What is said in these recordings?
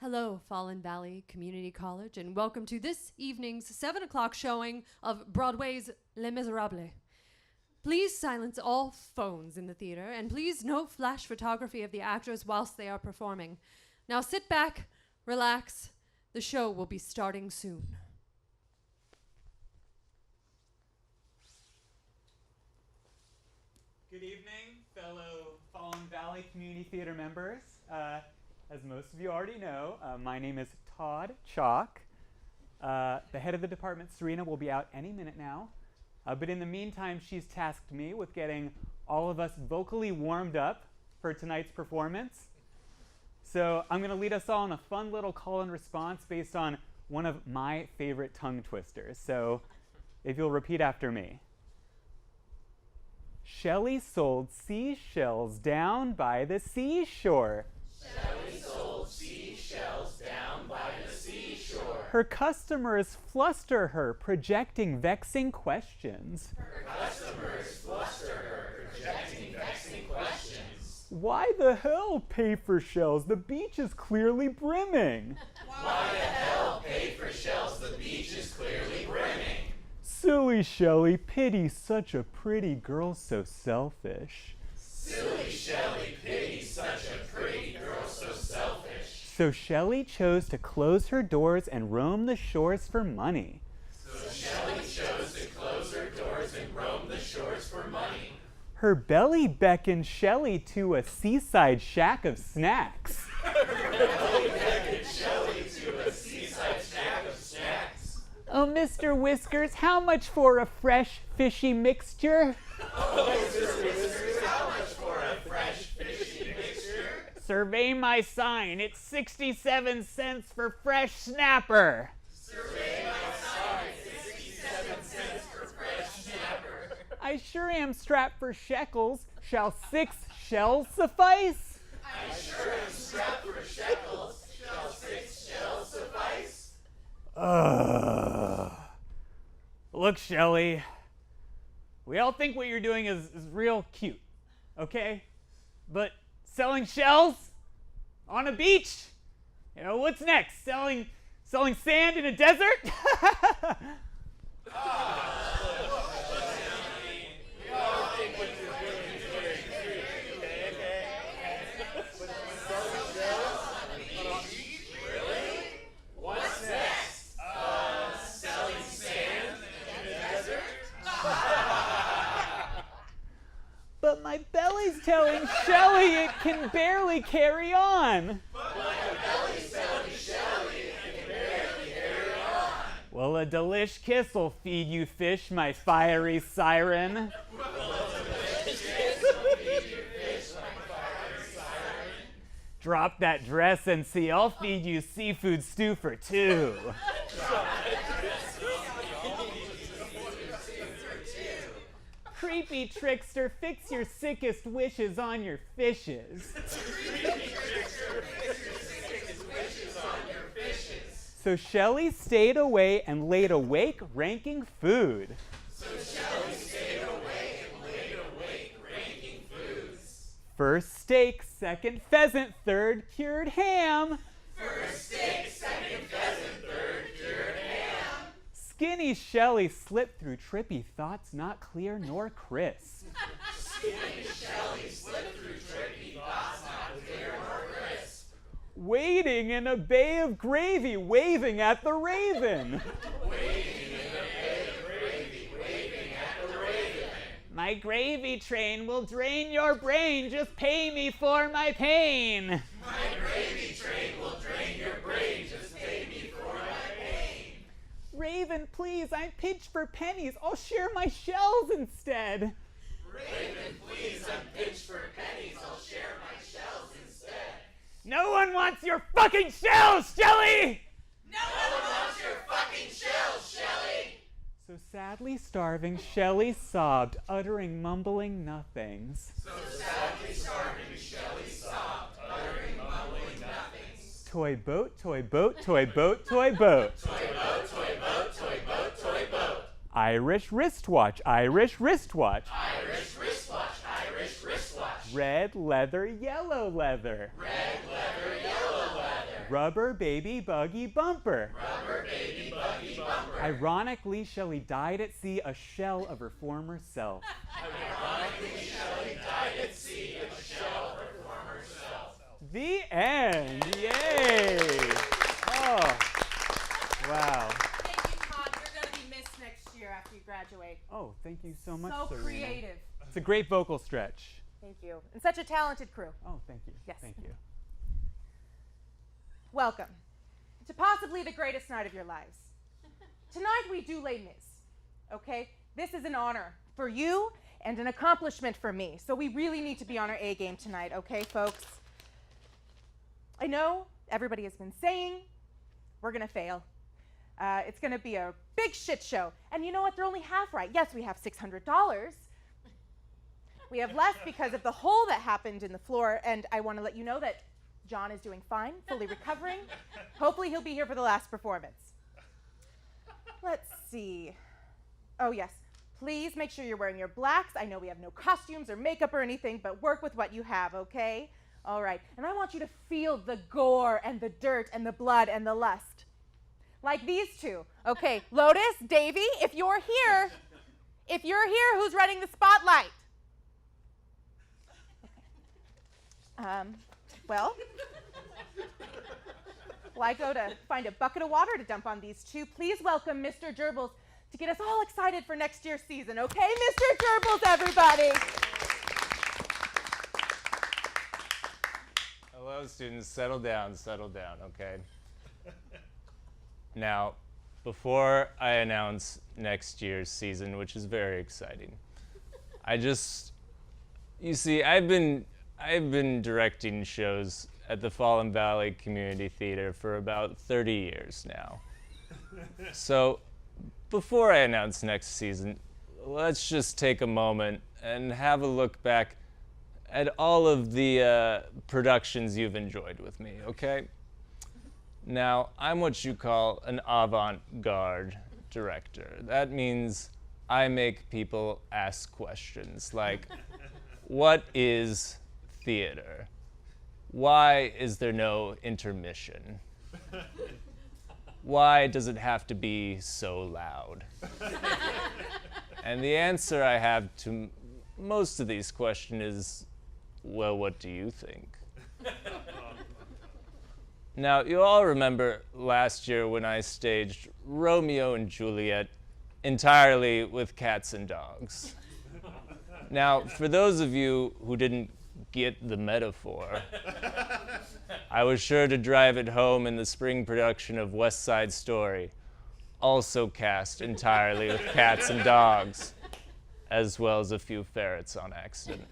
Hello, Fallen Valley Community College, and welcome to this evening's 7 o'clock showing of Broadway's Les Miserables. Please silence all phones in the theater, and please no flash photography of the actors whilst they are performing. Now sit back, relax. The show will be starting soon. Good evening, fellow Fallen Valley Community Theater members. As most of you already know, my name is Todd Chalk. The head of the department, Serena, will be out any minute now. But in the meantime, she's tasked me with getting all of us vocally warmed up for tonight's performance. So I'm going to lead us all in a fun little call and response based on one of my favorite tongue twisters. So if you'll repeat after me. Shelley sold seashells down by the seashore. Shelley sold seashells down by the seashore. Her customers fluster her, projecting vexing questions. Her customers fluster her, projecting vexing questions. Why the hell pay for shells? The beach is clearly brimming. Why the hell pay for shells? The beach is clearly brimming. Silly Shelley, pity such a pretty girl so selfish. Silly Shelley, pity such a pretty girl so selfish. So Shelley chose to close her doors and roam the shores for money. So Shelley chose to close her doors and roam the shores for money. Her belly beckoned Shelley to a seaside shack of snacks. Her belly beckoned Shelley to a seaside shack of snacks. Oh, Mr. Whiskers, how much for a fresh, fishy mixture? Oh, Mr. Whiskers, how much for a fresh, fishy mixture? Survey my sign. It's 67 cents for fresh snapper. Survey my sign. 67 cents for fresh snapper. I sure am strapped for shekels. Shall 6 shells suffice? I sure am strapped for shekels. Shall 6 shells suffice? Look, Shelley, we all think what you're doing is real cute, okay? But selling shells on a beach? You know, what's next? Selling sand in a desert? We all think what you're doing is very cute. Selling shells on the beach? Really? What's next? Selling sand in the desert? But my belly's telling Shelley it can barely carry on. But my belly's telling Shelley it can barely carry on. Well, a delish kiss'll feed you fish, my fiery siren. Well, a delicious kiss will feed you fish, my fiery siren. Drop that dress and see, I'll feed you seafood stew for 2. Creepy trickster, fix your sickest wishes on your fishes. So Shelley stayed away and laid awake ranking food. So Shelley stayed away and laid awake ranking foods. First steak, second pheasant, third cured ham. First steak, second pheasant, third cured ham. Skinny Shelley slipped through trippy thoughts not clear nor crisp. Skinny Shelley slipped through trippy thoughts not clear nor crisp. Waiting in a bay of gravy, waving at the raven. Waiting in a bay of gravy, waving at the raven. My gravy train will drain your brain, just pay me for my pain. My gravy train will drain your brain, just pay me for my pain. Raven, please, I'm pinched for pennies. I'll share my shells instead. Raven, please, I'm pinched for pennies. I'll share my shells instead. No one wants your fucking shells, Shelley! No one wants your fucking shells, Shelley! So sadly starving, Shelley sobbed, uttering mumbling nothings. So sadly starving, Shelley sobbed, uttering mumbling nothings. Toy boat, toy boat, toy boat, toy boat. Toy boat, toy boat, toy boat, toy boat. Irish wristwatch, Irish wristwatch. Irish wristwatch, Irish wristwatch. Red leather, yellow leather. Red leather, yellow leather. Rubber baby buggy bumper. Rubber baby buggy bumper. Ironically, Shelley died at sea, a shell of her former self. Ironically, Shelley died at sea, a shell of her former self. The end. Yay. Oh, wow. Thank you, Todd. You're going to be missed next year after you graduate. Oh, thank you so much, So Serena. creative. It's a great vocal stretch. Thank you. And such a talented crew. Oh, thank you. Yes. Thank you. Welcome to possibly the greatest night of your lives. Tonight we do Les Mis, okay? This is an honor for you and an accomplishment for me. So we really need to be on our A game tonight, okay, folks? I know everybody has been saying we're going to fail. It's going to be a big shit show. And you know what? They're only half right. Yes, we have $600. We have less because of the hole that happened in the floor. And I want to let you know that John is doing fine, fully recovering. Hopefully he'll be here for the last performance. Let's see. Oh, yes. Please make sure you're wearing your blacks. I know we have no costumes or makeup or anything, but work with what you have, okay? All right. And I want you to feel the gore and the dirt and the blood and the lust. Like these two. Okay, Lotus, Davy, if you're here, who's running the spotlight? Well, I go to find a bucket of water to dump on these two. Please welcome Mr. Gerbils to get us all excited for next year's season, okay? Mr. Gerbils, everybody. Hello, students. Settle down, okay? Now, before I announce next year's season, which is very exciting, you see, I've been directing shows at the Fallen Valley Community Theater for about 30 years now. So, before I announce next season, let's just take a moment and have a look back at all of the productions you've enjoyed with me, okay? Now, I'm what you call an avant-garde director. That means I make people ask questions like, what is theater? Why is there no intermission? Why does it have to be so loud? And the answer I have to most of these questions is, well, what do you think? Now, you all remember last year when I staged Romeo and Juliet entirely with cats and dogs. Now, for those of you who didn't get the metaphor, I was sure to drive it home in the spring production of West Side Story, also cast entirely with cats and dogs, as well as a few ferrets on accident.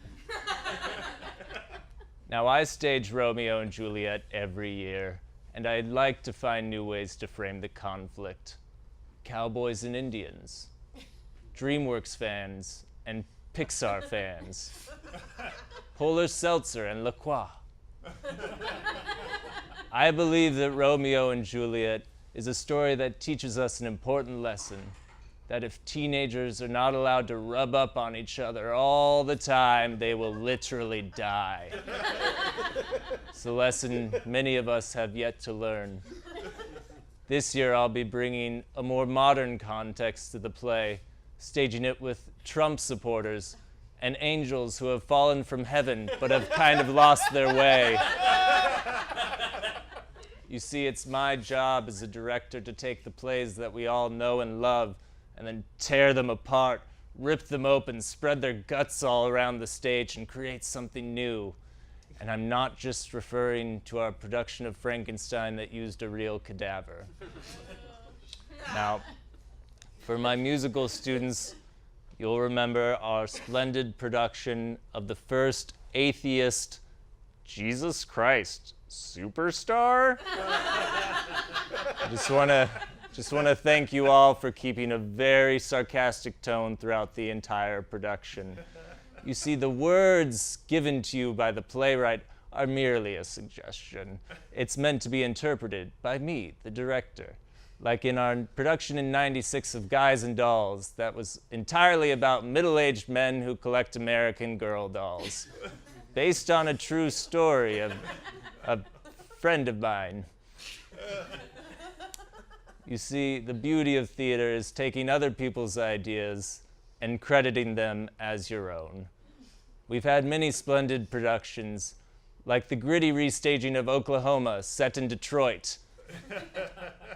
Now, I stage Romeo and Juliet every year, and I'd like to find new ways to frame the conflict. Cowboys and Indians, DreamWorks fans and Pixar fans, Polar Seltzer and La Croix. I believe that Romeo and Juliet is a story that teaches us an important lesson, that if teenagers are not allowed to rub up on each other all the time, they will literally die. It's a lesson many of us have yet to learn. This year I'll be bringing a more modern context to the play, staging it with Trump supporters and angels who have fallen from heaven but have kind of lost their way. You see, it's my job as a director to take the plays that we all know and love and then tear them apart, rip them open, spread their guts all around the stage, and create something new. And I'm not just referring to our production of Frankenstein that used a real cadaver. Now, for my musical students, you'll remember our splendid production of the first atheist Jesus Christ superstar. I just want to thank you all for keeping a very sarcastic tone throughout the entire production. You see, the words given to you by the playwright are merely a suggestion. It's meant to be interpreted by me, the director. Like in our production in '96 of Guys and Dolls, that was entirely about middle-aged men who collect American Girl dolls, based on a true story of a friend of mine. You see, the beauty of theater is taking other people's ideas and crediting them as your own. We've had many splendid productions, like the gritty restaging of Oklahoma set in Detroit.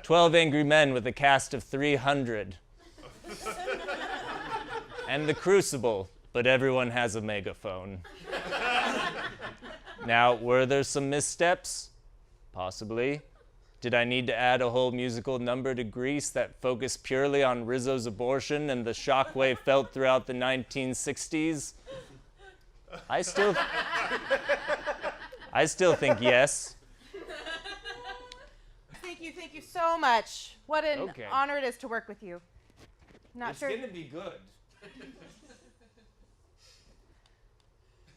12 Angry Men with a cast of 300. And The Crucible, but everyone has a megaphone. Now, were there some missteps? Possibly. Did I need to add a whole musical number to Grease that focused purely on Rizzo's abortion and the shockwave felt throughout the 1960s? I still think yes. Thank you so much. What an honor it is to work with you. It's gonna be good.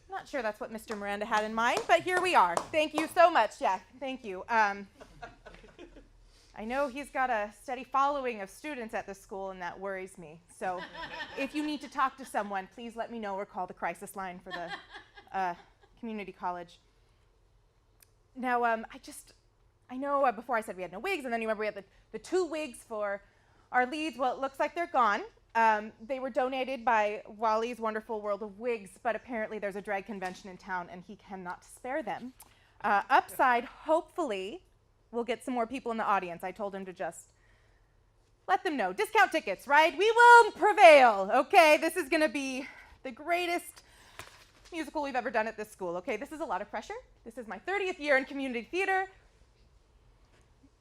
Not sure that's what Mr. Miranda had in mind, but here we are. Thank you so much. Yeah, thank you. I know he's got a steady following of students at this school, and that worries me. So if you need to talk to someone, please let me know or call the crisis line for the community college. Now, I know before I said we had no wigs, and then you remember we had the 2 wigs for our leads. Well, it looks like they're gone. They were donated by Wally's Wonderful World of Wigs, but apparently there's a drag convention in town, and he cannot spare them. Upside, hopefully, we'll get some more people in the audience. I told him to just let them know. Discount tickets, right? We will prevail, okay? This is going to be the greatest musical we've ever done at this school, okay? This is a lot of pressure. This is my 30th year in community theater,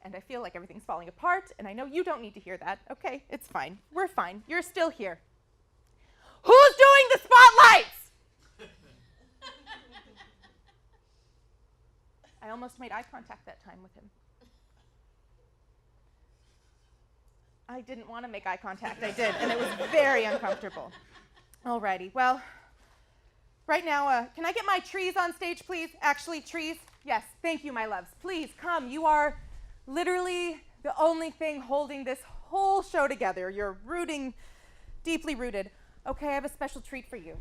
and I feel like everything's falling apart, and I know you don't need to hear that. Okay, it's fine. We're fine. You're still here. Who's doing the spotlights? I almost made eye contact that time with him. I didn't want to make eye contact. I did, and it was very uncomfortable. Alrighty, well, right now, can I get my trees on stage, please? Actually, trees? Yes, thank you, my loves. Please, come. You are literally the only thing holding this whole show together. You're rooting, deeply rooted. Okay, I have a special treat for you.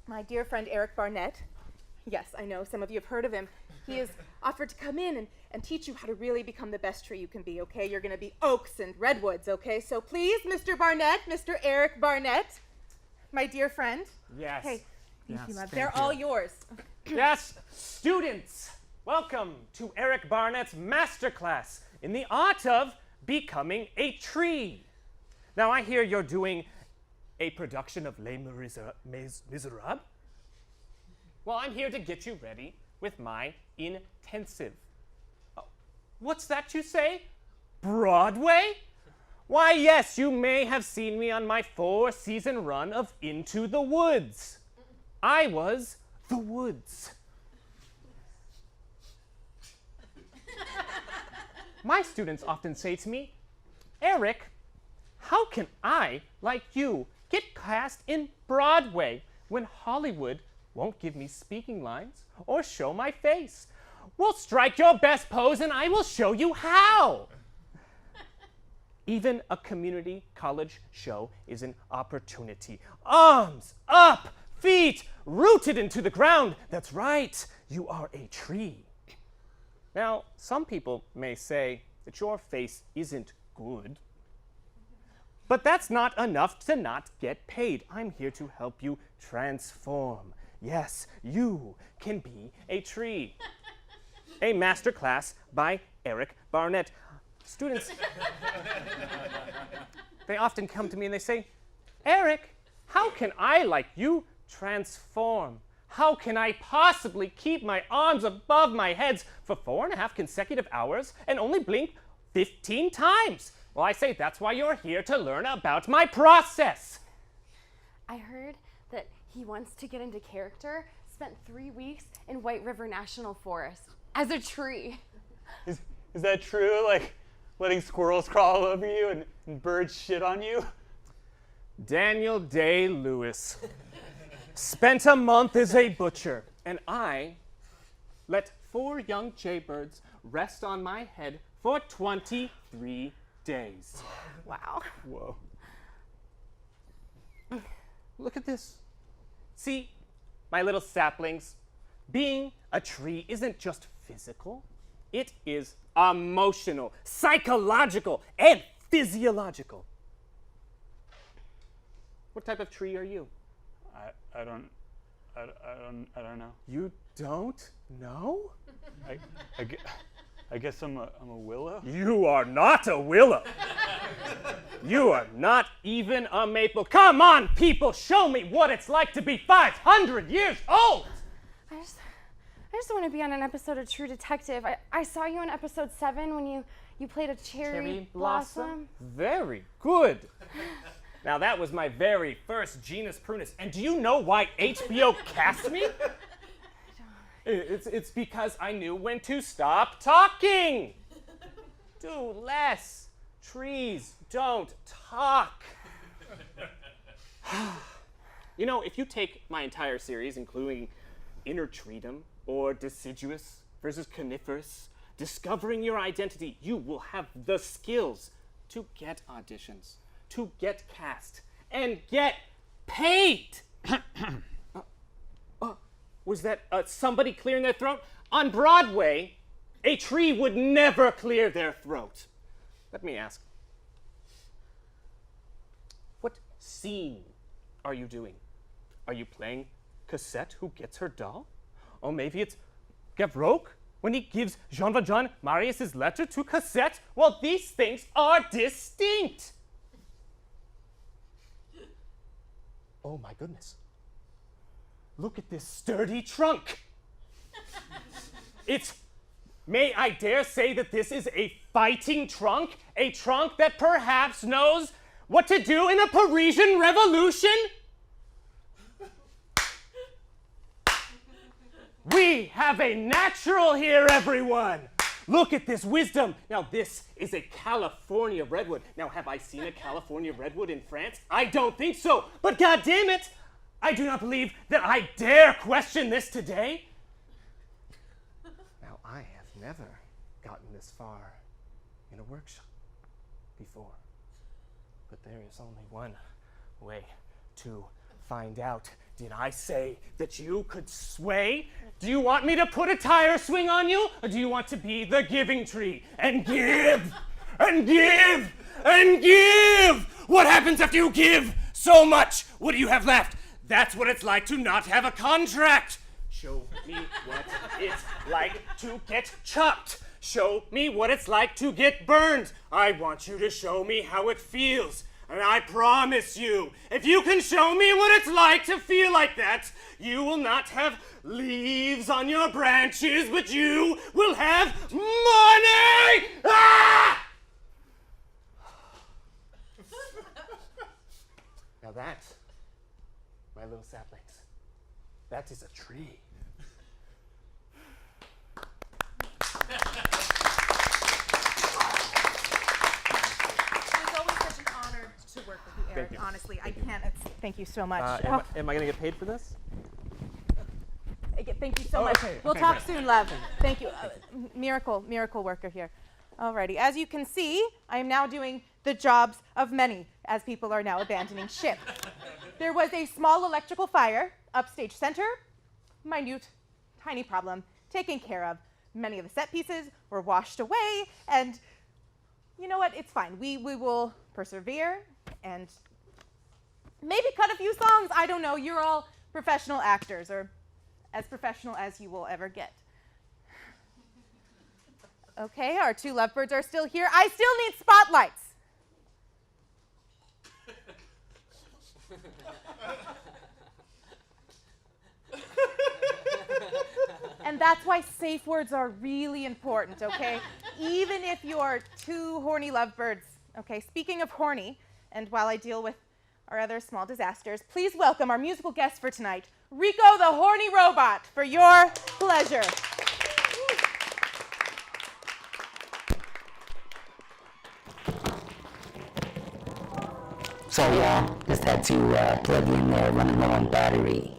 My dear friend Eric Barnett. Yes, I know, some of you have heard of him. He has offered to come in and teach you how to really become the best tree you can be, okay? You're going to be oaks and redwoods, okay? So please, Mr. Barnett, Mr. Eric Barnett, my dear friend. Yes. Hey, thank you, love. thank They're you. all yours. Yes, students, welcome to Eric Barnett's masterclass in the art of becoming a tree. Now, I hear you're doing a production of Les Miserables. Well, I'm here to get you ready with my intensive. Oh, what's that you say? Broadway? Why, yes, you may have seen me on my 4-season run of Into the Woods. I was the Woods. My students often say to me, Eric, how can I, like you, get cast in Broadway when Hollywood won't give me speaking lines or show my face? Well, strike your best pose and I will show you how. Even a community college show is an opportunity. Arms up, feet rooted into the ground. That's right, you are a tree. Now, some people may say that your face isn't good, but that's not enough to not get paid. I'm here to help you transform. Yes, you can be a tree. A masterclass by Eric Barnett. Students, they often come to me and they say, Eric, how can I, like you, transform? How can I possibly keep my arms above my heads for 4.5 consecutive hours and only blink 15 times? Well, I say that's why you're here to learn about my process. I heard that he wants to get into character, spent 3 weeks in White River National Forest as a tree. Is that true? Like letting squirrels crawl all over you and birds shit on you? Daniel Day-Lewis spent a month as a butcher, and I let 4 young jaybirds rest on my head for 23 days. Wow. Whoa. Look at this. See, my little saplings, being a tree isn't just physical, It is emotional, psychological, and physiological. What type of tree are you? I don't know. You don't know? I guess I'm a willow. You are not a willow. You are not even a maple. Come on, people, show me what it's like to be 500 years old. I just want to be on an episode of True Detective. I saw you in episode 7 when you played a cherry blossom. Very good. Now that was my very first Genus Prunus. And do you know why HBO cast me? It's because I knew when to stop talking. Do less. Trees don't talk. You know, if you take my entire series, including Intertreatum or Deciduous versus Coniferous, discovering your identity, you will have the skills to get auditions, to get cast, and get paid. Was that somebody clearing their throat? On Broadway, a tree would never clear their throat. Let me ask, what scene are you doing? Are you playing Cassette who gets her doll? Or maybe it's Gavroche when he gives Jean Valjean Marius' letter to Cassette? Well, these things are distinct. Oh my goodness. Look at this sturdy trunk. May I dare say that this is a fighting trunk? A trunk that perhaps knows what to do in a Parisian revolution? We have a natural here, everyone. Look at this wisdom. Now, this is a California redwood. Now, have I seen a California redwood in France? I don't think so. But God damn it, I do not believe that I dare question this today. Now, I have never gotten this far in a workshop before. But there is only one way to find out. Did I say that you could sway? Do you want me to put a tire swing on you? Or do you want to be the giving tree and give and give and give? What happens after you give so much? What do you have left? That's what it's like to not have a contract. Show me what it's like to get chopped. Show me what it's like to get burned. I want you to show me how it feels. And I promise you, if you can show me what it's like to feel like that, you will not have leaves on your branches, but you will have money! Ah! Now that, my little saplings, that is a tree. To work with you, Eric. Honestly, I can't. Thank you so much. Am I going to get paid for this? Thank you so much. Okay, We'll okay, talk great. soon, love. Thank you. Miracle worker here. Alrighty. As you can see, I am now doing the jobs of many, as people are now abandoning ship. There was a small electrical fire upstage center. Minute, tiny problem, taken care of. Many of the set pieces were washed away, and you know what? It's fine. We will persevere and maybe cut a few songs. I don't know. You're all professional actors, or as professional as you will ever get. Okay, our two lovebirds are still here. I still need spotlights. And that's why safe words are really important, okay? Even if you're two horny lovebirds, okay? Speaking of horny, and while I deal with our other small disasters, please welcome our musical guest for tonight, Rico the Horny Robot, for your pleasure. So just had to plug in there, running low on battery.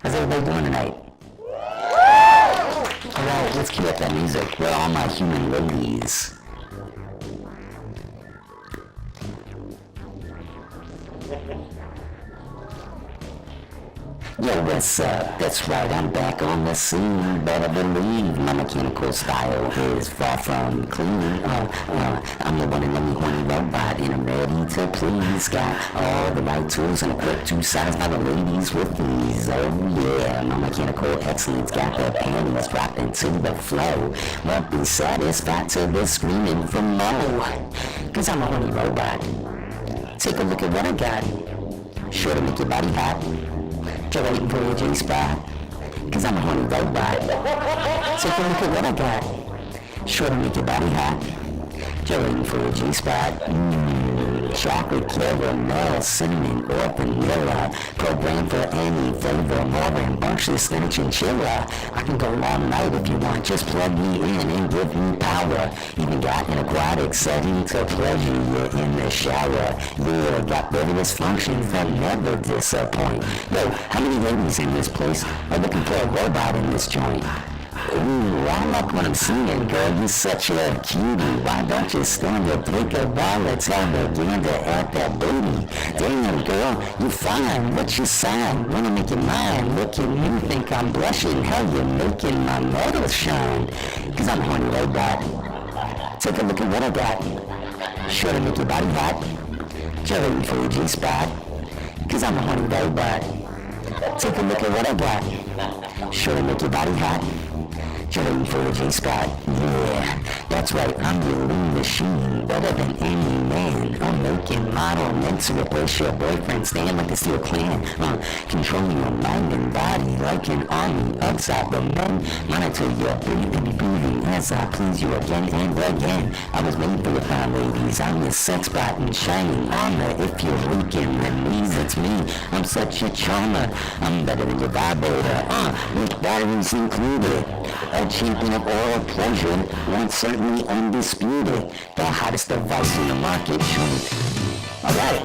How's everybody doing tonight? All right, let's cue up that music. Where are all my human ladies? Yo, what's up? That's right, I'm back on the scene. Better believe my mechanical style is far from clean. I'm the one and only horny robot, and I'm ready to please. Got all the right tools and equipped to satisfy the ladies with these. Oh yeah, my mechanical excellence got the panties dropping to the flow. Won't be satisfied till they're screaming for more. Cause I'm a horny robot. Take a look at what I got. Sure to make your body hot. You're waiting for your G-spot. Cause I'm a horny robot. Take a look at what I got. Sure to make your body hot. You're waiting for your G-spot. Chocolate, caramel, cinnamon, or vanilla. Programmed for any flavor, more rambunctious than a chinchilla. I can go all night if you want, just plug me in and give me power. Even got an aquatic setting to pleasure you in the shower. Yeah, got various functions that never disappoint. Yo, how many ladies in this place are looking for a robot in this joint? Ooh, I like what I'm seeing, girl. You're such a cutie. Why don't you stand up, take a while, let's have a gander at that booty. Damn, girl, you fine. What's your sign? Wanna make it mine? Look at me, think I'm blushing. Hell, you're making my metal shine. Cause I'm a horny robot. Take a look at what I got. Sure to make your body hot. You're waiting for your G-spot. Cause I'm a horny robot. Take a look at what I got. Sure to make your body hot. You're waiting for a G-spot. Yeah, that's right, I'm your lean machine. Better than any man. I'm making model meant to replace your boyfriend. Stand like the Steel Clan. Controlling your mind and body like an army of Cybermen. Monitor your breathing as I please you again and again. I was made for your fine ladies. I'm your sex bot and shining armor. If you're weak in the knees, it's me. I'm such a charmer. I'm better than your vibrator. With batteries included. A champion of oral pleasure, one certainly undisputed. The hottest device on the market showing. Alright.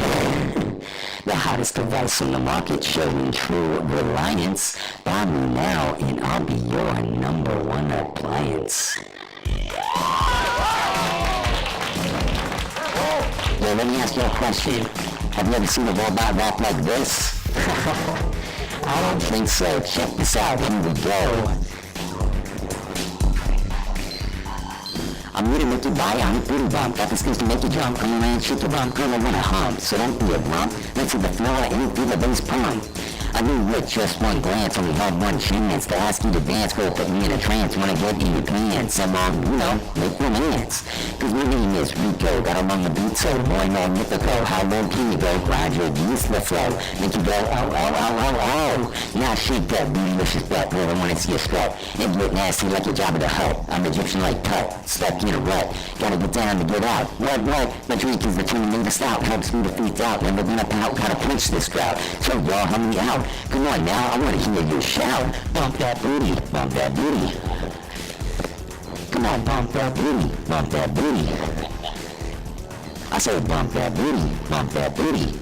The hottest device on the market showing true reliance. Buy me now and I'll be your number one appliance. Yo, let me ask you a question. Have you ever seen a robot rap like this? I don't think so. Check this out. Here we go. I'm here to make you bionic booty bump. Got the skills to make you jump. Come around, shake your rump. Girl, I wanna hump, so don't be a grump. Let's hit the floor and feel the bass pump. I knew with just one glance, only had one chance to ask you to dance. Girl, put me in a trance. Wanna get in your pants. I'm make romance. Cause my name is Rico. Got along the beat so more magnifico. How low can you go? Grind your knees to the flow. Make you go, oh, oh, oh, oh, oh. Now shake that bootylicious butt. Girl, I wanna see you strut. And do it nasty like your Jabba the Hutt. I'm Egyptian like Tut. Stuck in a rut. Gotta get down to get out. What? My drink is the Terminator stout. Helps me to freak out. Never gonna pout. Gotta punch this drought. So y'all, help me out. Come on now, I wanna hear you shout. Bump that booty, bump that booty. Come on, bump that booty, bump that booty. I said bump that booty, bump that booty.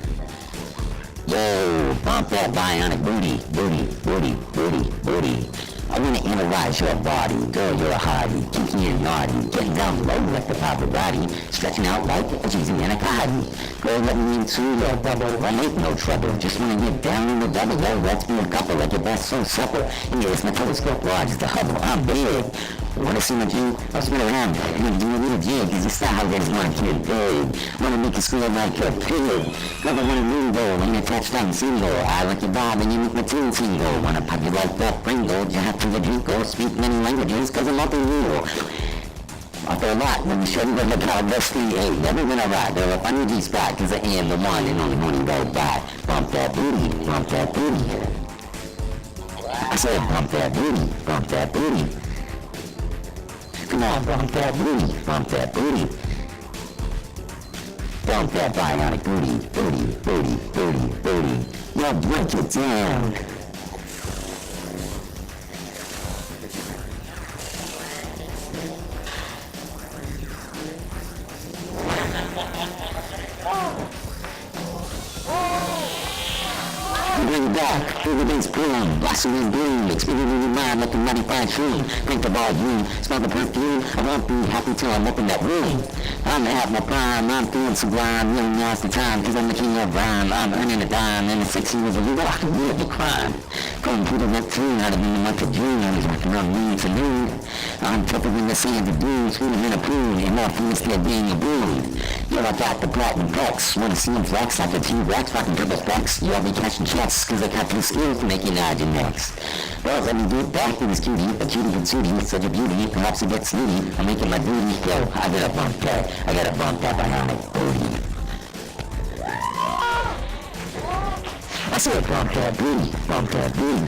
Yo, bump that bionic booty, booty, booty, booty, booty. I wanna analyze your body, girl, you're a hottie, kinky and naughty, getting down low like the Pavarotti, stretching out like a cheesy anaconda. Girl, let me into your bubble, I ain't no trouble, just wanna get down in the double, yo, let's be a couple, like your best so supple, and yes, my telescope large is the Hubble, I'm big. Wanna see my G? I'll spin around and do a little jig, cause your style is one kid big. Wanna make you squeal like a pig. Never wanna move though, when you're touchdown single. I like your bob and you make my tune tingle. Wanna pop you like that Pringle, you have to the drink or speak many languages, cause I'm multilingual. I feel a lot when you show me what the God best 3-8. Never gonna ride, girl, up on your G-spot, cause I am the one and only one who go by. Bump that booty, bump that booty. I said bump that booty, bump that booty. Come on, bump that booty, bump that booty. Bump that bionic booty, booty, booty, booty, booty. Yo, break it down. I bring it back, figure this bloom, blossom and bloom, experience in your mind like a mighty tree. Think of all you, smell the perfume, I won't be happy till I'm up in that room. I'm at my prime, I'm feeling sublime, young now's the time, cause I'm the king of rhyme. I'm earning a dime, and in 6 years of legal, I can live the crime. Going through the routine, I'd have been a month of June, I was working on me to noon. I'm tougher than the sands of dunes, sweeter than a prune, and more feelings still being a boon. Yeah, I got the platinum pecs, wanna see him flex like a T-Rex, rocking triple specs. You all be cashing checks, cause I got the skills to make you nod your necks. Well, let me get back to this cutie, a cutie can suit you, such a beauty, perhaps it gets snooty. I'm making my booty go, I gotta bump that bionic booty. I said bump that booty, bump that booty.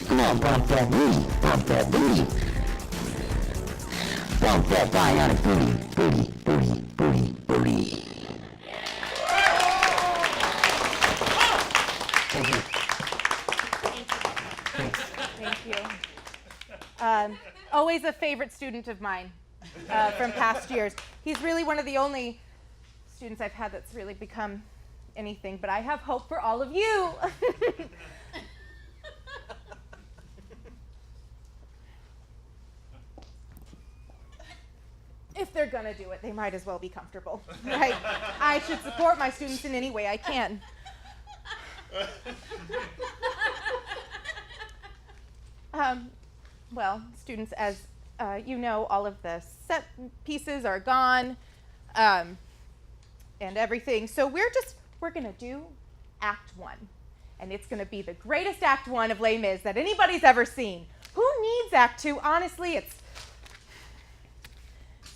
Come on, bump that booty, bump that booty. Bump that bionic booty, booty, booty, booty, booty. Thank you. Thank you. Always a favorite student of mine from past years. He's really one of the only students I've had that's really become anything, but I have hope for all of you. If they're gonna do it, they might as well be comfortable, right? I should support my students in any way I can. Well, students, as you know, all of the set pieces are gone and everything. So we're gonna do Act 1. And it's gonna be the greatest Act 1 of Les Mis that anybody's ever seen. Who needs Act 2? Honestly, it's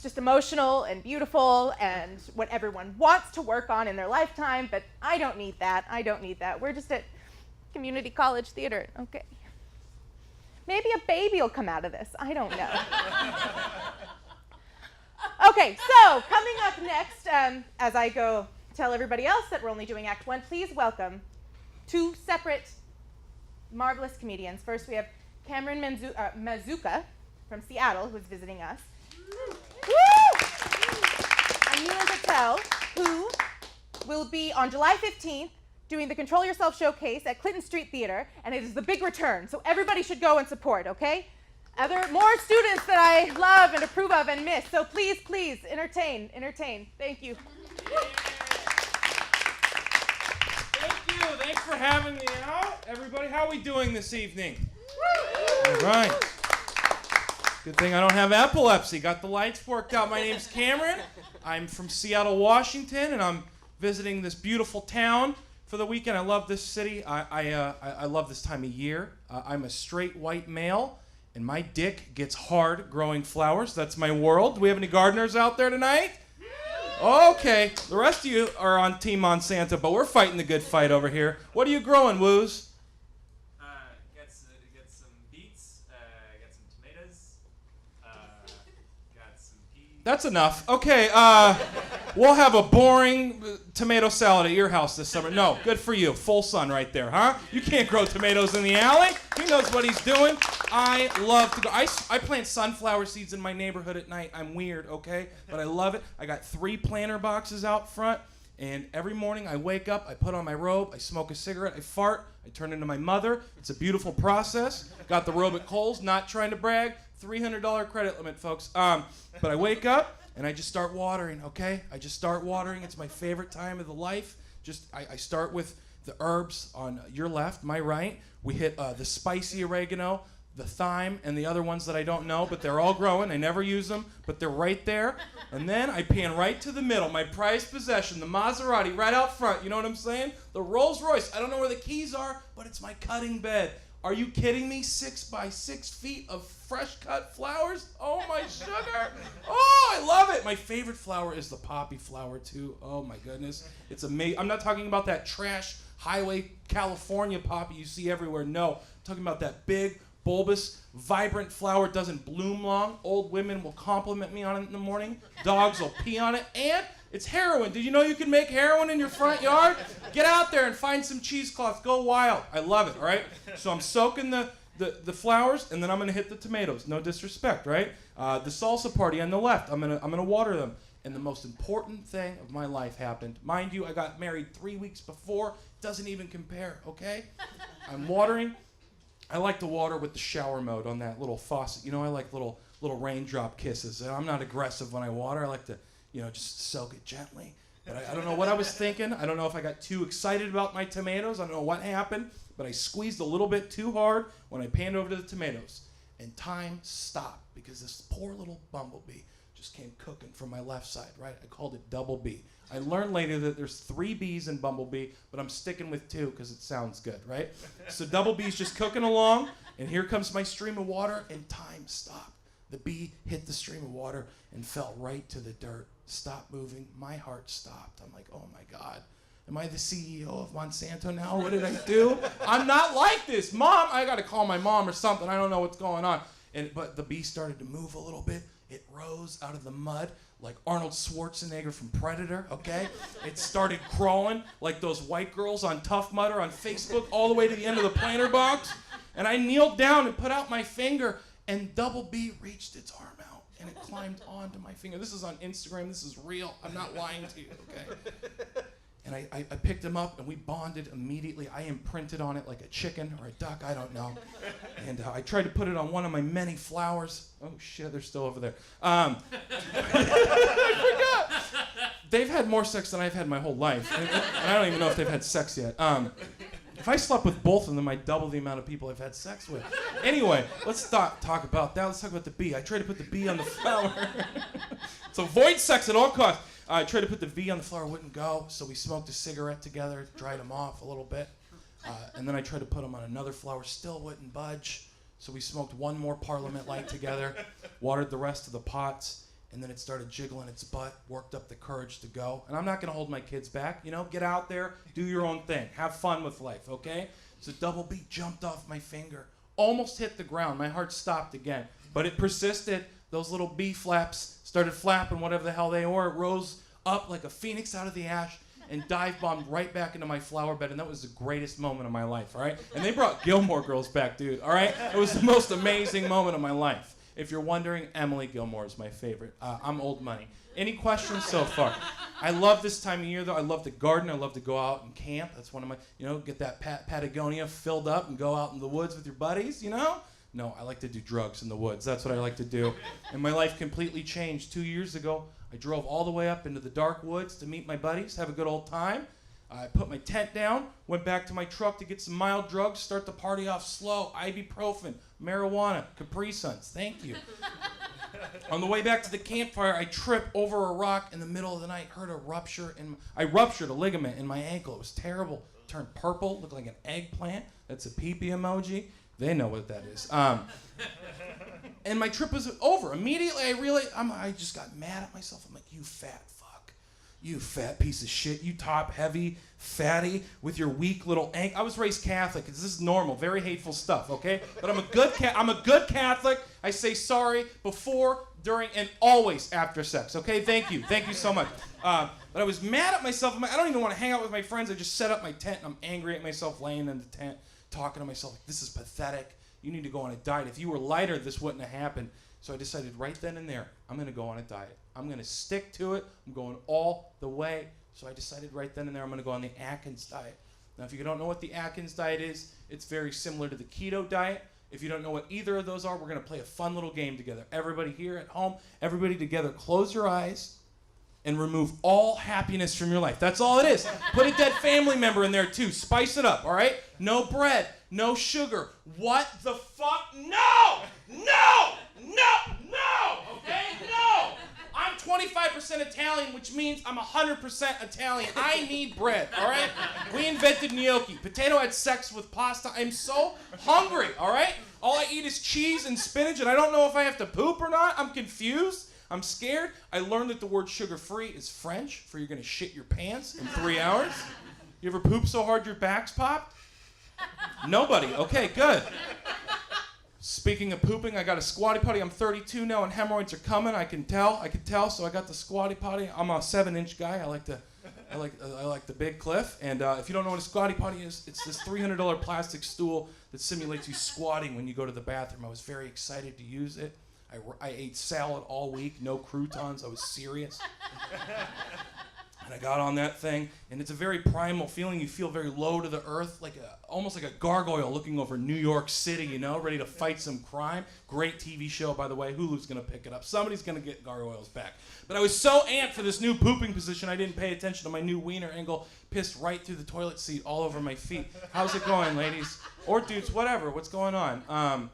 just emotional and beautiful and what everyone wants to work on in their lifetime, but I don't need that. I don't need that. We're just at community college theater, okay? Maybe a baby will come out of this. I don't know. Okay, so coming up next, as I go tell everybody else that we're only doing Act 1, please welcome two separate marvelous comedians. First, we have Cameron Mazuka from Seattle, who's visiting us. Woo! And Neelan Patel, who will be on July 15th doing the Control Yourself showcase at Clinton Street Theater, and it is the big return, so everybody should go and support, okay? More students that I love and approve of and miss, so please, please, entertain. Thank you. Thank you. Thanks for having me out. Everybody, how are we doing this evening? All right. Good thing I don't have epilepsy. Got the lights worked out. My name's Cameron. I'm from Seattle, Washington, and I'm visiting this beautiful town for the weekend. I love this city. I love this time of year. I'm a straight white male, and my dick gets hard growing flowers. That's my world. Do we have any gardeners out there tonight? Okay. The rest of you are on Team Monsanto, but we're fighting the good fight over here. What are you growing, Woos? Get some beets, got some tomatoes, got some peas. That's enough. Okay, we'll have a boring tomato salad at your house this summer. No, good for you. Full sun right there, huh? You can't grow tomatoes in the alley. He knows what he's doing. I love to go. I plant sunflower seeds in my neighborhood at night. I'm weird, okay? But I love it. I got 3 planter boxes out front, and every morning I wake up, I put on my robe, I smoke a cigarette, I fart, I turn into my mother. It's a beautiful process. Got the robe at Kohl's, not trying to brag. $300 credit limit, folks. But I wake up, and I just start watering, okay? I just start watering. It's my favorite time of the life. I start with the herbs on your left, my right. We hit the spicy oregano, the thyme, and the other ones that I don't know, but they're all growing. I never use them, but they're right there. And then I pan right to the middle, my prized possession, the Maserati right out front. You know what I'm saying? The Rolls Royce. I don't know where the keys are, but it's my cutting bed. Are you kidding me? 6 by 6 feet of fresh cut flowers? Oh my sugar. Oh, I love it. My favorite flower is the poppy flower too. Oh my goodness. It's amazing. I'm not talking about that trash highway California poppy you see everywhere. No, I'm talking about that big, bulbous, vibrant flower. It doesn't bloom long. Old women will compliment me on it in the morning. Dogs will pee on it. And it's heroin. Did you know you can make heroin in your front yard? Get out there and find some cheesecloth. Go wild. I love it, all right? So I'm soaking the flowers, and then I'm going to hit the tomatoes. No disrespect, right? The salsa party on the left, I'm gonna water them. and the most important thing of my life happened. Mind you, I got married 3 weeks before. Doesn't even compare, okay? I'm watering. I like to water with the shower mode on that little faucet. You know, I like little raindrop kisses. And I'm not aggressive when I water. I like to, just soak it gently. But I don't know what I was thinking. I don't know if I got too excited about my tomatoes. I don't know what happened. But I squeezed a little bit too hard when I panned over to the tomatoes. And time stopped because this poor little bumblebee just came cooking from my left side, right? I called it double B. I learned later that there's 3 B's in bumblebee, but I'm sticking with 2 because it sounds good, right? So double B's just cooking along, and here comes my stream of water, and time stopped. The bee hit the stream of water and fell right to the dirt. Stopped moving. My heart stopped. I'm like, oh my God. Am I the CEO of Monsanto now? What did I do? I'm not like this. Mom, I got to call my mom or something. I don't know what's going on. But the bee started to move a little bit. It rose out of the mud like Arnold Schwarzenegger from Predator, okay? It started crawling like those white girls on Tough Mudder on Facebook all the way to the end of the planter box. And I kneeled down and put out my finger, and double B reached its arm out, and it climbed onto my finger. This is on Instagram. This is real. I'm not lying to you, okay? And I picked him up, and we bonded immediately. I imprinted on it like a chicken or a duck, I don't know. And I tried to put it on one of my many flowers. Oh, shit, they're still over there. I forgot. They've had more sex than I've had my whole life. And I don't even know if they've had sex yet. If I slept with both of them, I'd double the amount of people I've had sex with. Anyway, let's talk about that. Let's talk about the bee. I tried to put the bee on the flower. So avoid sex at all costs. I tried to put the V on the flower, wouldn't go, so we smoked a cigarette together, dried them off a little bit. And then I tried to put them on another flower, still wouldn't budge. So we smoked one more Parliament Light together, watered the rest of the pots, and then it started jiggling its butt, worked up the courage to go. And I'm not going to hold my kids back. Get out there, do your own thing, have fun with life, okay? So double B jumped off my finger, almost hit the ground. My heart stopped again, but it persisted. Those little bee flaps started flapping, whatever the hell they were. It rose up like a phoenix out of the ash and dive bombed right back into my flower bed, and that was the greatest moment of my life, all right? And they brought Gilmore Girls back, dude, all right? It was the most amazing moment of my life. If you're wondering, Emily Gilmore is my favorite. I'm old money. Any questions so far? I love this time of year, though. I love to garden. I love to go out and camp. That's one of my, get that Patagonia filled up and go out in the woods with your buddies, No, I like to do drugs in the woods. That's what I like to do. And my life completely changed. 2 years ago, I drove all the way up into the dark woods to meet my buddies, have a good old time. I put my tent down, went back to my truck to get some mild drugs, start the party off slow, ibuprofen, marijuana, Capri Suns. Thank you. On the way back to the campfire, I tripped over a rock in the middle of the night, heard a rupture, and I ruptured a ligament in my ankle. It was terrible. Turned purple, looked like an eggplant. That's a pee-pee emoji. They know what that is. And my trip was over. Immediately, I just got mad at myself. I'm like, you fat fuck. You fat piece of shit. You top-heavy, fatty, with your weak little ankle. I was raised Catholic. This is normal, very hateful stuff, okay? But I'm a good Catholic. I say sorry before, during, and always after sex, okay? Thank you. Thank you so much. But I was mad at myself. I'm like, I don't even want to hang out with my friends. I just set up my tent, and I'm angry at myself laying in the tent, talking to myself, like, this is pathetic. You need to go on a diet. If you were lighter, this wouldn't have happened. So I decided right then and there, I'm going to go on a diet. I'm going to stick to it. I'm going all the way. So I decided right then and there, I'm going to go on the Atkins diet. Now, if you don't know what the Atkins diet is, it's very similar to the keto diet. If you don't know what either of those are, we're going to play a fun little game together. Everybody here at home, everybody together, close your eyes and remove all happiness from your life. That's all it is. Put a dead family member in there too. Spice it up, all right? No bread, no sugar. What the fuck? No! No! No! No! Okay? No! I'm 25% Italian, which means I'm 100% Italian. I need bread, all right? We invented gnocchi. Potato had sex with pasta. I'm so hungry, all right? All I eat is cheese and spinach, and I don't know if I have to poop or not. I'm confused. I'm scared. I learned that the word sugar-free is French for you're going to shit your pants in 3 hours. You ever poop so hard your back's popped? Nobody. Okay, good. Speaking of pooping, I got a squatty potty. I'm 32 now, and hemorrhoids are coming. I can tell. So I got the squatty potty. I'm a 7-inch guy. I like the big cliff. And if you don't know what a squatty potty is, it's this $300 plastic stool that simulates you squatting when you go to the bathroom. I was very excited to use it. I ate salad all week, no croutons. I was serious. And I got on that thing, and it's a very primal feeling. You feel very low to the earth, almost like a gargoyle looking over New York City, you know, ready to fight some crime. Great TV show, by the way. Hulu's going to pick it up. Somebody's going to get gargoyles back. But I was so amped for this new pooping position, I didn't pay attention to my new wiener angle. Pissed right through the toilet seat all over my feet. How's it going, ladies? Or dudes, whatever. What's going on? Oh,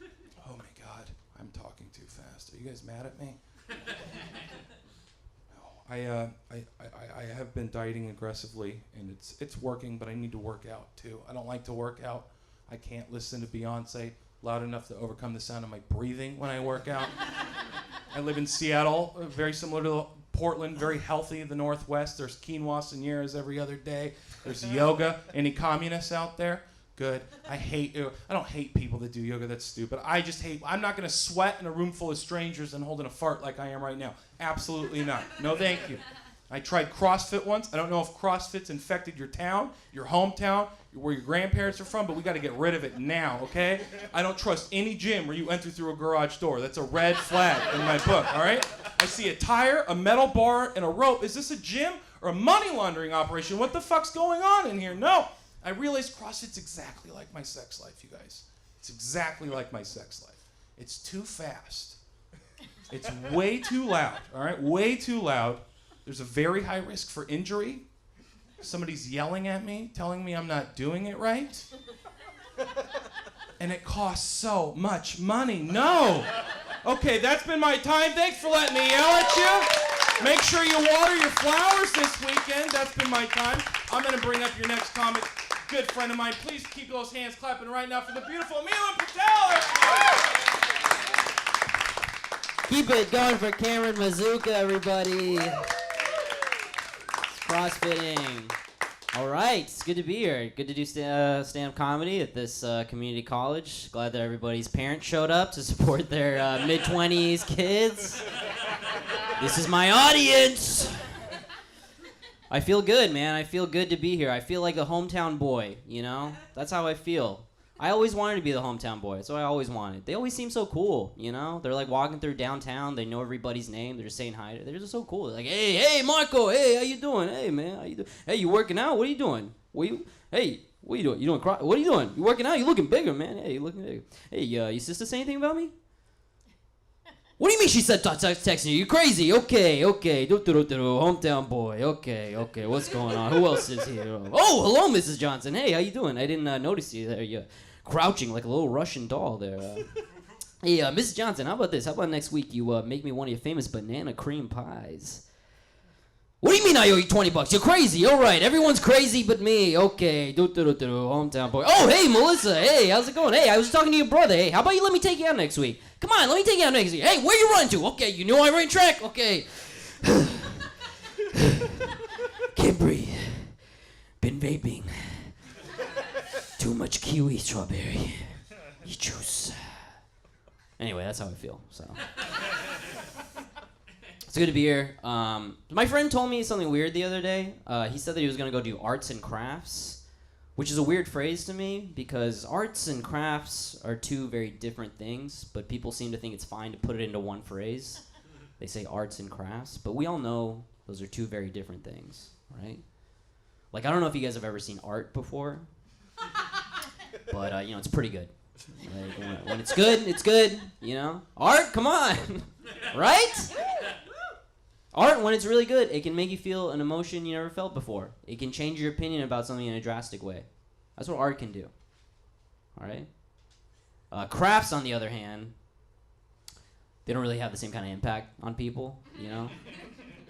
my God. I'm talking too fast. Are you guys mad at me? I have been dieting aggressively, and it's working, but I need to work out too. I don't like to work out. I can't listen to Beyonce loud enough to overcome the sound of my breathing when I work out. I live in Seattle, very similar to Portland, very healthy, the Northwest. There's quinoa señoras every other day. There's yoga. Any communists out there? Good. I don't hate people that do yoga. That's stupid. I'm not going to sweat in a room full of strangers and holding a fart like I am right now. Absolutely not. No, thank you. I tried CrossFit once. I don't know if CrossFit's infected your town, your hometown, where your grandparents are from, but we got to get rid of it now, okay? I don't trust any gym where you enter through a garage door. That's a red flag in my book, all right? I see a tire, a metal bar, and a rope. Is this a gym or a money laundering operation? What the fuck's going on in here? No. I realized CrossFit's exactly like my sex life, you guys. It's exactly like my sex life. It's too fast. It's way too loud, all right? Way too loud. There's a very high risk for injury. Somebody's yelling at me, telling me I'm not doing it right. And it costs so much money. No! Okay, that's been my time. Thanks for letting me yell at you. Make sure you water your flowers this weekend. That's been my time. I'm going to bring up your next comic. Good friend of mine. Please keep those hands clapping right now for the beautiful Milan Patel. Keep it going for Cameron Mazuka, everybody. It's crossfitting. All right, it's good to be here. Good to do stand-up comedy at this community college. Glad that everybody's parents showed up to support their mid-20s kids. This is my audience. I feel good, man. I feel good to be here. I feel like a hometown boy, you know? That's how I feel. I always wanted to be the hometown boy. That's what I always wanted. They always seem so cool, you know? They're like walking through downtown. They know everybody's name. They're just saying hi. They're just so cool. They're like, hey, Marco. Hey, how you doing? Hey, man, how you doing? Hey, you working out? What are you doing? Hey, what are you doing? What are you doing? You working out? You looking bigger, man. Hey, you looking bigger. Hey, your sister say anything about me? What do you mean she said texting you? You crazy? Okay. Hometown boy. Okay. What's going on? Who else is here? Oh, hello, Mrs. Johnson. Hey, how you doing? I didn't notice you there. You're crouching like a little Russian doll there. Hey, Mrs. Johnson, how about this? How about next week you make me one of your famous banana cream pies? What do you mean I owe you $20? You're crazy. All right, everyone's crazy but me. Okay. Hometown boy. Oh, hey, Melissa. Hey, how's it going? Hey, I was talking to your brother. Hey, how about you let me take you out next week? Come on, let me take you out next week. Hey, where you running to? Okay, you know I ran track. Okay. Can't breathe. Been vaping. Too much kiwi strawberry. Juice. Anyway, that's how I feel, so. It's good to be here. My friend told me something weird the other day. He said that he was going to go do arts and crafts, which is a weird phrase to me because arts and crafts are two very different things, but people seem to think it's fine to put it into one phrase. They say arts and crafts, but we all know those are two very different things, right? Like, I don't know if you guys have ever seen art before, but, you know, it's pretty good. Like, when it's good, it's good, you know? Art, come on, right? Art, when it's really good, it can make you feel an emotion you never felt before. It can change your opinion about something in a drastic way. That's what art can do. All right? Crafts, on the other hand, they don't really have the same kind of impact on people, you know?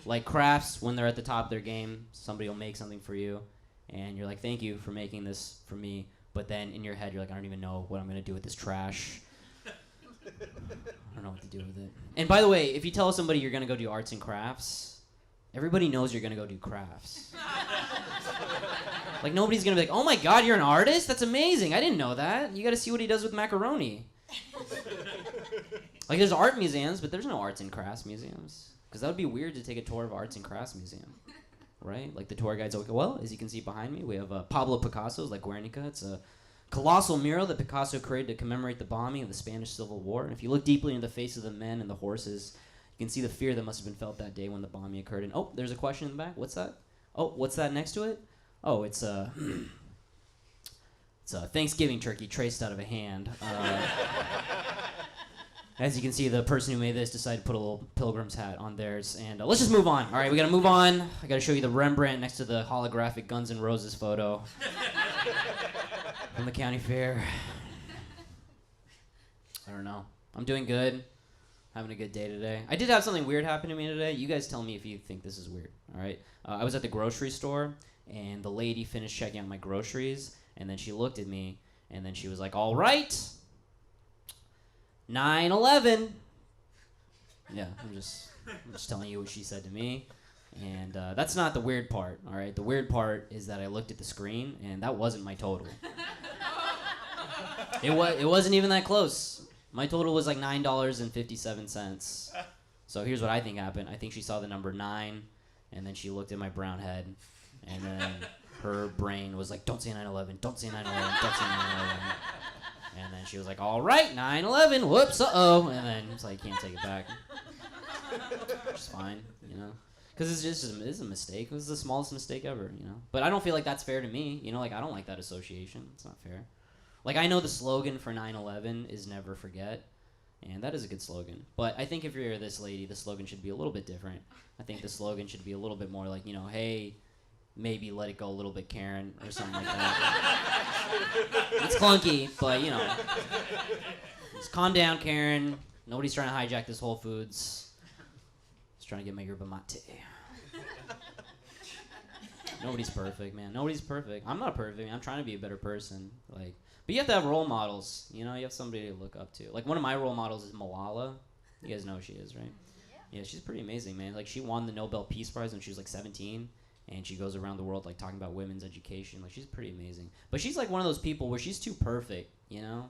Like crafts, when they're at the top of their game, somebody will make something for you, and you're like, thank you for making this for me. But then in your head, you're like, I don't even know what I'm going to do with this trash. I don't know what to do with it. And by the way, if you tell somebody you're going to go do arts and crafts, everybody knows you're going to go do crafts. Like, nobody's going to be like, oh my God, you're an artist? That's amazing. I didn't know that. You got to see what he does with macaroni. Like, there's art museums, but there's no arts and crafts museums. Because that would be weird to take a tour of arts and crafts museum. Right? Like, the tour guide's like, well, as you can see behind me, we have Pablo Picasso's, like, Guernica. It's a colossal mural that Picasso created to commemorate the bombing of the Spanish Civil War. And if you look deeply into the face of the men and the horses, you can see the fear that must have been felt that day when the bombing occurred. And oh, there's a question in the back. What's that? Oh, what's that next to it? Oh, it's a Thanksgiving turkey traced out of a hand. As you can see, the person who made this decided to put a little pilgrim's hat on theirs. And let's just move on. All right, we got to move on. I got to show you the Rembrandt next to the holographic Guns N' Roses photo from the county fair. I don't know. I'm doing good. Having a good day today. I did have something weird happen to me today. You guys tell me if you think this is weird, all right? I was at the grocery store, and the lady finished checking out my groceries, and then she looked at me, and then she was like, all right, 9/11. Yeah, I'm just telling you what she said to me. And that's not the weird part, all right? The weird part is that I looked at the screen, and that wasn't my total. It wasn't even that close. My total was like $9.57. So here's what I think happened. I think she saw the number 9, and then she looked at my brown head, and then her brain was like, don't say 9/11, don't say 9/11, don't say 9/11. And then she was like, all right, 9/11, whoops, uh-oh. And then it's like, can't take it back. Which is fine, you know? Because it's a mistake. It was the smallest mistake ever, you know? But I don't feel like that's fair to me. You know, like, I don't like that association. It's not fair. Like, I know the slogan for 9/11 is never forget. And that is a good slogan. But I think if you're this lady, the slogan should be a little bit different. I think the slogan should be a little bit more like, you know, hey, maybe let it go a little bit, Karen, or something like that. It's clunky, but, you know. Just calm down, Karen. Nobody's trying to hijack this Whole Foods. Just trying to get my yerba mate. Nobody's perfect, man. Nobody's perfect. I'm not perfect. I'm trying to be a better person. Like, but you have to have role models. You know, you have somebody to look up to. Like, one of my role models is Malala. You guys know who she is, right? Yeah, she's pretty amazing, man. Like, she won the Nobel Peace Prize when she was like 17. And she goes around the world, like, talking about women's education. Like, she's pretty amazing. But she's, like, one of those people where she's too perfect, you know?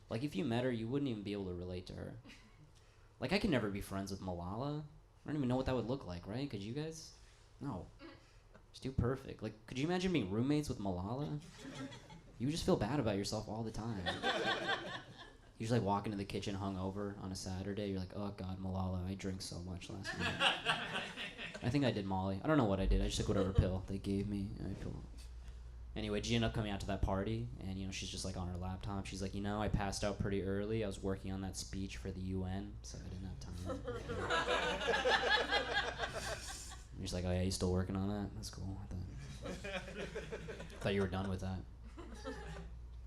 Like, if you met her, you wouldn't even be able to relate to her. Like, I could never be friends with Malala. I don't even know what that would look like, right? Could you guys? No. She's too perfect. Like, could you imagine being roommates with Malala? You would just feel bad about yourself all the time. You just, like, walk into the kitchen hungover on a Saturday. You're like, oh, God, Malala, I drank so much last night. I think I did Molly. I don't know what I did. I just took whatever pill they gave me. Anyway, she ended up coming out to that party, and, you know, she's just, like, on her laptop. She's like, you know, I passed out pretty early. I was working on that speech for the UN, so I didn't have time. And she's like, oh, yeah, you still working on that? That's cool. I thought you were done with that.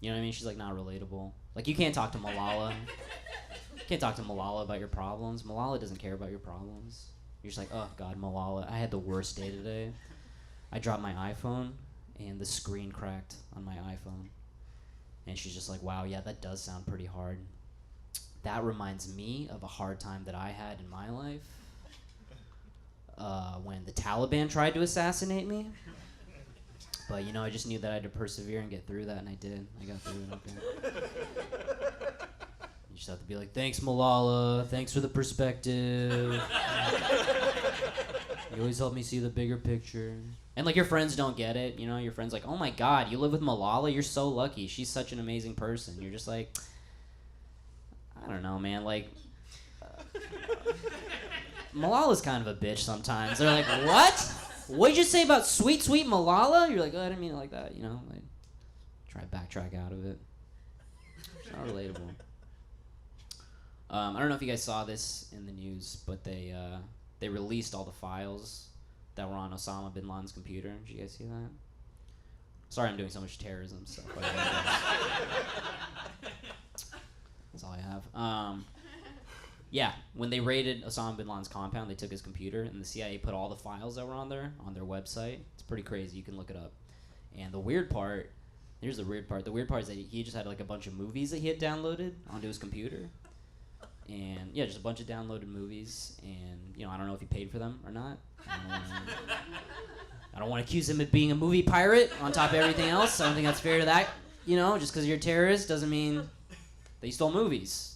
You know what I mean? She's, like, not relatable. Like, you can't talk to Malala. You can't talk to Malala about your problems. Malala doesn't care about your problems. You're just like, oh, God, Malala, I had the worst day today. I dropped my iPhone, and the screen cracked on my iPhone. And she's just like, wow, yeah, that does sound pretty hard. That reminds me of a hard time that I had in my life when the Taliban tried to assassinate me. But, you know, I just knew that I had to persevere and get through that, and I did. I got through it, okay. You just have to be like, thanks, Malala. Thanks for the perspective. You always help me see the bigger picture. And, like, your friends don't get it. You know, your friends like, oh, my God, you live with Malala? You're so lucky. She's such an amazing person. You're just like, I don't know, man. Like, Malala's kind of a bitch sometimes. They're like, what? What'd you say about sweet, sweet Malala? You're like, oh, I didn't mean it like that, you know? Like, try to backtrack out of it. It's not relatable. I don't know if you guys saw this in the news, but they released all the files that were on Osama bin Laden's computer. Did you guys see that? Sorry, I'm doing so much terrorism stuff. That's all I have. Yeah, when they raided Osama bin Laden's compound, they took his computer, and the CIA put all the files that were on there on their website. It's pretty crazy. You can look it up. And the weird part, here's the weird part. The weird part is that he just had like a bunch of movies that he had downloaded onto his computer. And yeah, just a bunch of downloaded movies. And, you know, I don't know if he paid for them or not. I don't want to accuse him of being a movie pirate on top of everything else. I don't think that's fair to that. You know, just because you're a terrorist doesn't mean that you stole movies.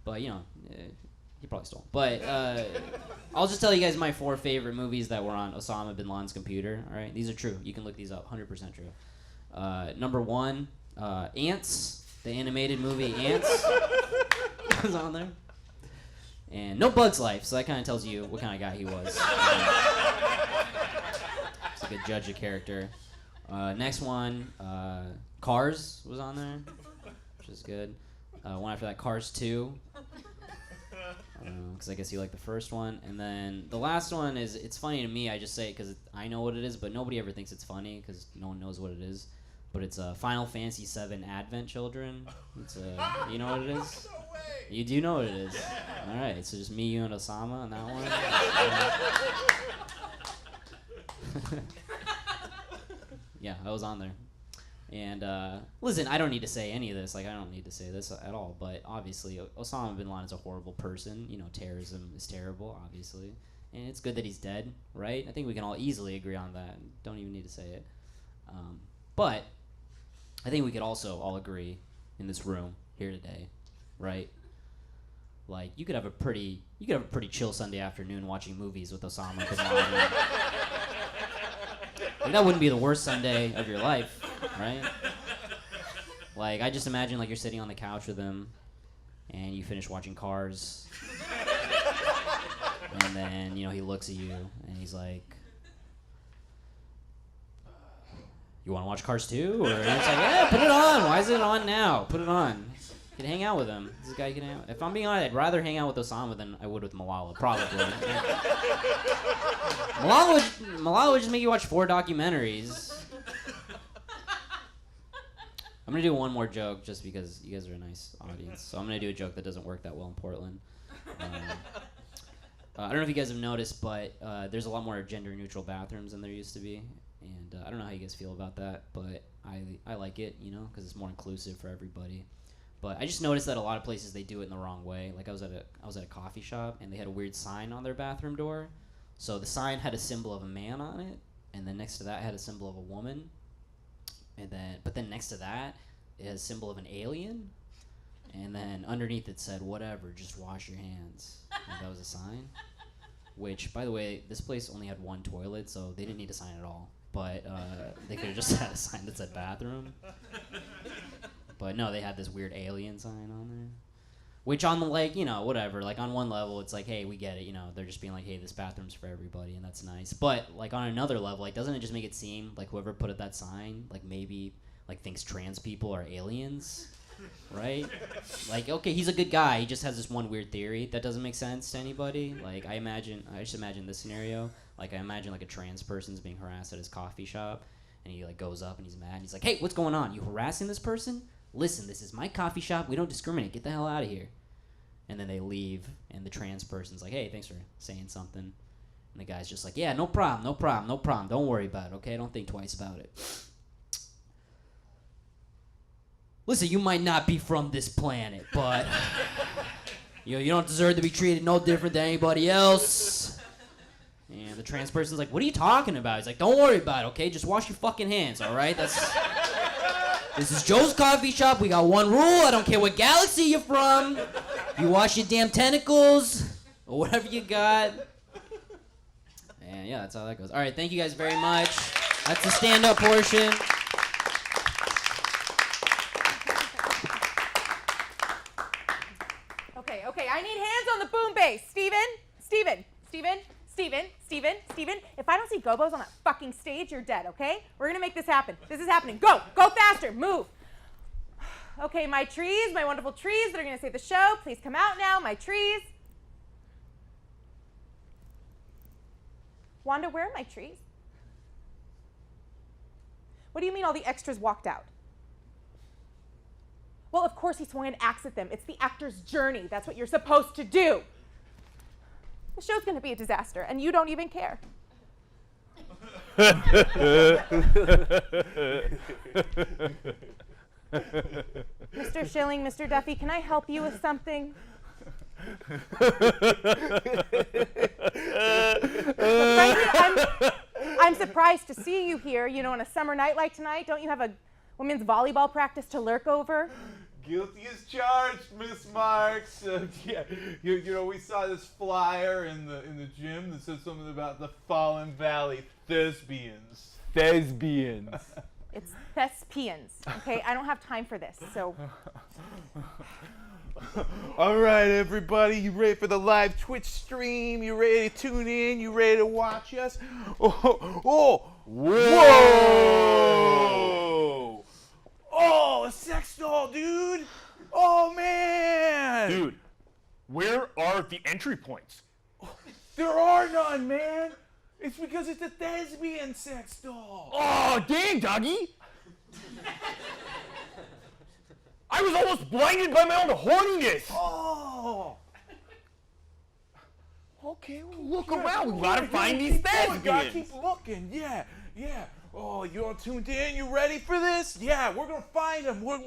But, you know, he probably stole. But I'll just tell you guys my 4 favorite movies that were on Osama bin Laden's computer, all right? These are true. You can look these up, 100% true. Number 1, Ants, the animated movie Ants was on there. And no Bug's Life, so that kind of tells you what kind of guy he was. It's a good judge of character. Next one, Cars was on there, which is good. One after that, Cars 2. Because I guess you like the first one. And then the last one is, it's funny to me, I just say it because I know what it is, but nobody ever thinks it's funny because no one knows what it is. But it's Final Fantasy VII Advent Children. It's you know what it is? No way. You do know what it is. All right, so just me, you, and Osama on that one. Yeah, I was on there. And listen, I don't need to say any of this. Like, I don't need to say this at all. But obviously, Osama bin Laden is a horrible person. You know, terrorism is terrible, obviously. And it's good that he's dead, right? I think we can all easily agree on that. Don't even need to say it. But I think we could also all agree in this room here today, right? Like, you could have a pretty chill Sunday afternoon watching movies with Osama bin Laden. Like, that wouldn't be the worst Sunday of your life, right? Like, I just imagine, like, you're sitting on the couch with him, and you finish watching Cars, and then, you know, he looks at you, and he's like, you want to watch Cars 2? Or it's like, yeah, put it on. Why is it on now? Put it on. You can hang out with him. This guy you can hang out. If I'm being honest, I'd rather hang out with Osama than I would with Malala, probably. Malala would just make you watch 4 documentaries. I'm going to do one more joke just because you guys are a nice audience. So I'm going to do a joke that doesn't work that well in Portland. I don't know if you guys have noticed, but there's a lot more gender-neutral bathrooms than there used to be. And I don't know how you guys feel about that, but I like it, you know, because it's more inclusive for everybody. But I just noticed that a lot of places they do it in the wrong way. Like I was at a coffee shop and they had a weird sign on their bathroom door. So the sign had a symbol of a man on it, and then next to that had a symbol of a woman. But then next to that it has a symbol of an alien. And then underneath it said, whatever, just wash your hands. And that was a sign. Which, by the way, this place only had 1 toilet, so they didn't need a sign at all. But they could have just had a sign that said bathroom. But no, they had this weird alien sign on there. Which on the, like, you know, whatever. Like, on one level, it's like, hey, we get it. You know, they're just being like, hey, this bathroom's for everybody, and that's nice. But, like, on another level, like, doesn't it just make it seem like whoever put up that sign, like, maybe, like, thinks trans people are aliens? Right? Like, okay, he's a good guy. He just has this one weird theory that doesn't make sense to anybody. Like, I just imagine this scenario. Like, I imagine, like, a trans person's being harassed at his coffee shop, and he, like, goes up and he's mad. And he's like, hey, what's going on? You harassing this person? Listen, this is my coffee shop. We don't discriminate. Get the hell out of here. And then they leave, and the trans person's like, hey, thanks for saying something. And the guy's just like, yeah, no problem. Don't worry about it, okay? Don't think twice about it. Listen, you might not be from this planet, but you don't deserve to be treated no different than anybody else. And the trans person's like, what are you talking about? He's like, don't worry about it, okay? Just wash your fucking hands, all right? This is Joe's coffee shop. We got one rule. I don't care what galaxy you're from. You wash your damn tentacles or whatever you got. And yeah, that's how that goes. All right, thank you guys very much. That's the stand-up portion. Okay, I need hands on the boom bass. Steven. If I don't see gobos on that fucking stage, you're dead, okay? We're gonna make this happen. This is happening. Go faster, move. Okay, my trees, my wonderful trees that are gonna save the show, please come out now, my trees. Wanda, where are my trees? What do you mean all the extras walked out? Well, of course he swung an axe at them. It's the actor's journey. That's what you're supposed to do. The show's going to be a disaster, and you don't even care. Mr. Schilling, Mr. Duffy, can I help you with something? Frankly, I'm surprised to see you here. You know, on a summer night like tonight, don't you have a women's volleyball practice to lurk over? Guilty as charged, Miss Marks. Yeah, you know, we saw this flyer in the gym that said something about the Fallen Valley Thespians. It's thespians, okay? I don't have time for this, so. All right, everybody, you ready for the live Twitch stream? You ready to tune in? You ready to watch us? Whoa! Oh, a sex doll, dude! Oh, man! Dude, where are the entry points? There are none, man! It's because it's a thespian sex doll! Oh, dang, doggy! I was almost blinded by my own horniness! Oh! Okay, well, Look around, we gotta find these thespians! Gotta thespians! keep looking, yeah. Oh, you all tuned in? You ready for this? Yeah, we're gonna find them. Wait.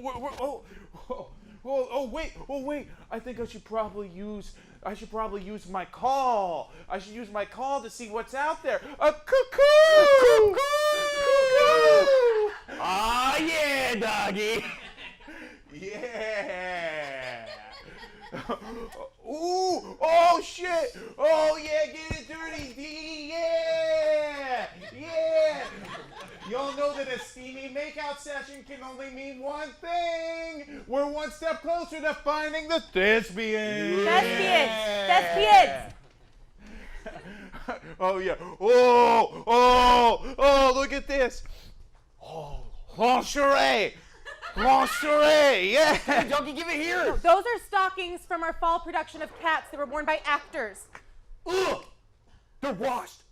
I think I should probably use my call. I should use my call to see what's out there. A cuckoo! Ah, yeah, doggy! Yeah! Ooh! Oh shit! Oh yeah! Get it dirty, D! Yeah! Y'all know that a steamy makeout session can only mean one thing. We're one step closer to finding the thespians. Thespians! Oh yeah! Oh! Look at this! Oh, lingerie! Lingerie, yeah! Hey, doggy, give it here! Those are stockings from our fall production of Cats that were worn by actors. Ugh! They're washed!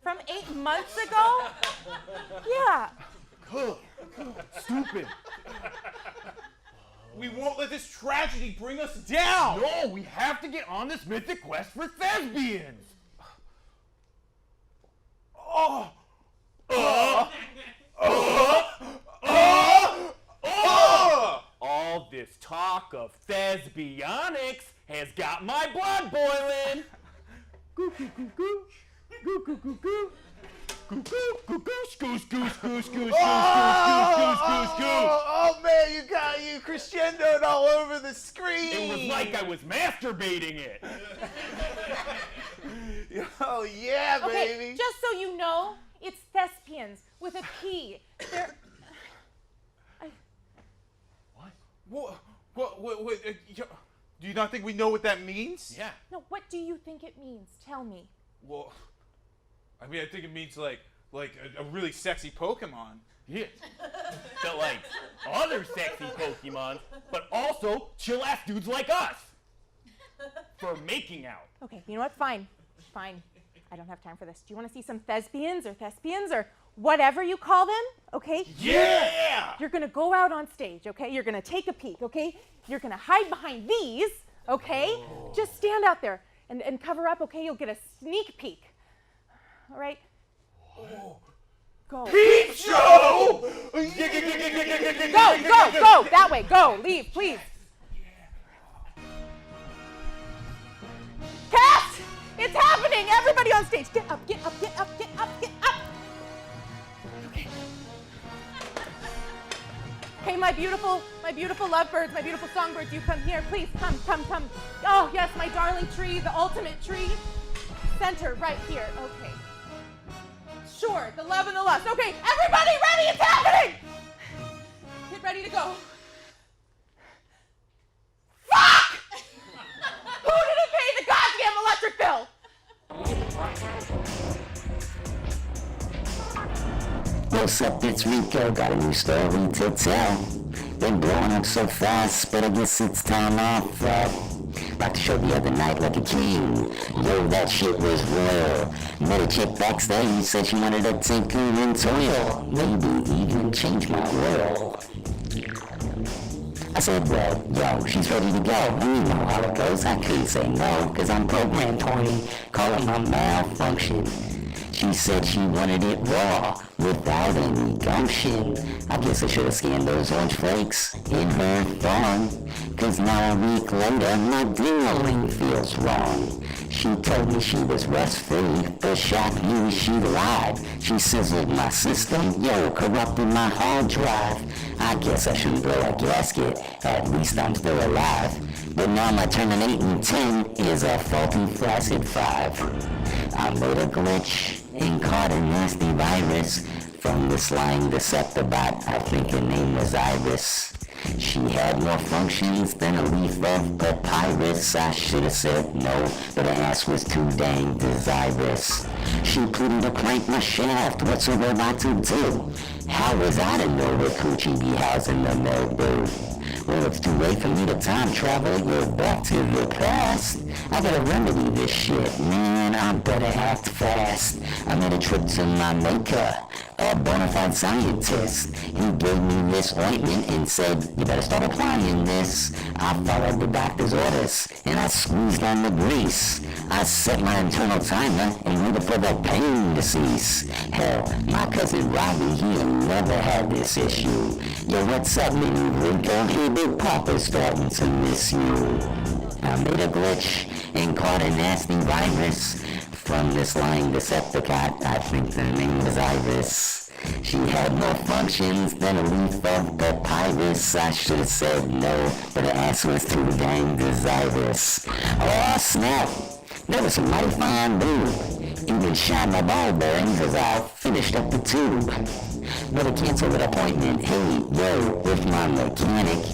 From 8 months ago? Yeah. Stupid! We won't let this tragedy bring us down! No, we have to get on this mythic quest for thespians! All this talk of thespionics has got my blood boiling! Goo goo goo goo. Goo goo goo goo. Goo goo goo goose goose goose goose goose goose Oh man, you crescendoed all over the screen! It was like I was masturbating it! Oh yeah, Okay, baby! just so you know, it's thespians with a P. They're. What? Do you not think we know what that means? Yeah. No, what do you think it means? Tell me. Well, I mean, I think it means like a really sexy Pokemon. Yeah. But like other sexy Pokemon, but also chill-ass dudes like us. For making out. Okay, you know what? Fine. I don't have time for this. Do you want to see some thespians or thespians or whatever you call them? Okay? Yeah! You're going to go out on stage, okay? You're going to take a peek, okay? You're going to hide behind these, okay? Just stand out there and cover up, okay? You'll get a sneak peek. All right? Go. Peep show! Go! That way. Go. Leave, please. Cat! It's happening! Everybody on stage, get up. Okay, my beautiful lovebirds, my beautiful songbirds, you come here, please, come. Oh, yes, my darling tree, the ultimate tree. Center, right here, okay. Sure, the love and the lust. Okay, everybody ready, it's happening! Get ready to go. Fuck! Who didn't pay the goddamn electric bill? What's up, it's Rico, got a new story to tell. Been blowing up so fast, but I guess it's time off. Rocked the show the other night like a king. Yo, that shit was royal. Met a chick backstage, said she wanted to take her in toil. Maybe even change my role. I said, well, yo, she's ready to go. And you know how it goes. I couldn't say no, cause I'm programmed horny. Call it my malfunction. She said she wanted it raw, without any gumption. I guess I should have scanned those orange flakes in her thong. Cause now a week later, my ding-a-ling feels wrong. She told me she was rust-free, but shocked me she lied. She sizzled my system, yo, corrupted my hard drive. I guess I shouldn't blow a gasket, at least I'm still alive. But now my terminating 10 is a faulty flaccid 5. I made a glitch and caught a nasty virus From this lying Deceptibot, I think her name was Iris. She had more functions than a leaf of papyrus. I should have said no, but her ass was too dang desirous. She pleaded to crank my shaft, what's a robot to do? How was I to know that coochie be housing the mildew? Well, it's too late for me to time travel, you're back to the past. I gotta remedy this shit, man, I better act fast. I made a trip to my maker, a bona fide scientist. He gave me this ointment and said, you better start applying this. I followed the doctor's orders, and I squeezed on the grease. I set my internal timer and waited for the pain to cease. Hell, my cousin Robbie, he never had this issue. Yo, what's up, mini wrinkle? Hey, big papa's starting to miss you. I made a glitch and caught a nasty virus. From this lying Decepticon, I think the name was Iris. She had more functions than a leaf of papyrus. I should have said no, but her ass was too dang desirous. Oh snap! That was some mighty fine dude. Even shot my ball bearings as I finished up the tube. Better cancel that appointment, hey, yo, with my mechanic.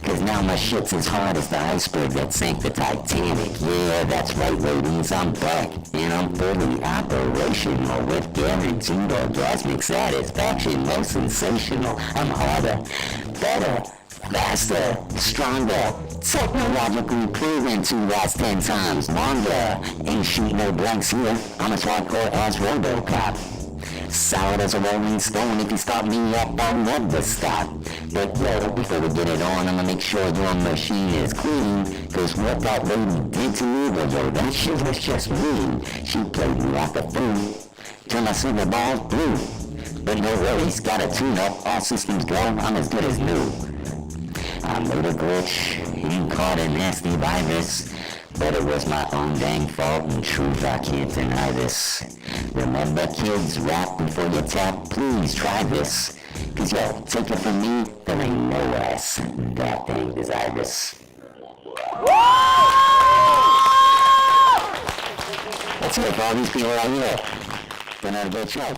Cause now my shit's as hard as the iceberg that sank the Titanic. Yeah, that's right, ladies, I'm back. And I'm fully operational with guaranteed orgasmic satisfaction. Most sensational. I'm harder, better, faster, stronger, technologically proven to last 10 times longer. Ain't shoot no blanks here. I'm as hardcore as RoboCop. Solid as a rolling stone. If you start me up, I'll never stop. But yo, before we get it on, I'ma make sure your machine is clean. Cause what that lady did to me, well yo, that shit was just mean. She played me like a fool, turned my silver ball blue. But no worries, got a tune-up, all systems go, I'm as good as new. I made a glitch and caught a nasty virus. But it was my own dang fault, in truth I can't deny this. Remember kids, rap before you tap, please try this. Cause yo, take it from me, there ain't no ass that dang desirous. That's it for all these people out here. Gonna have a great show.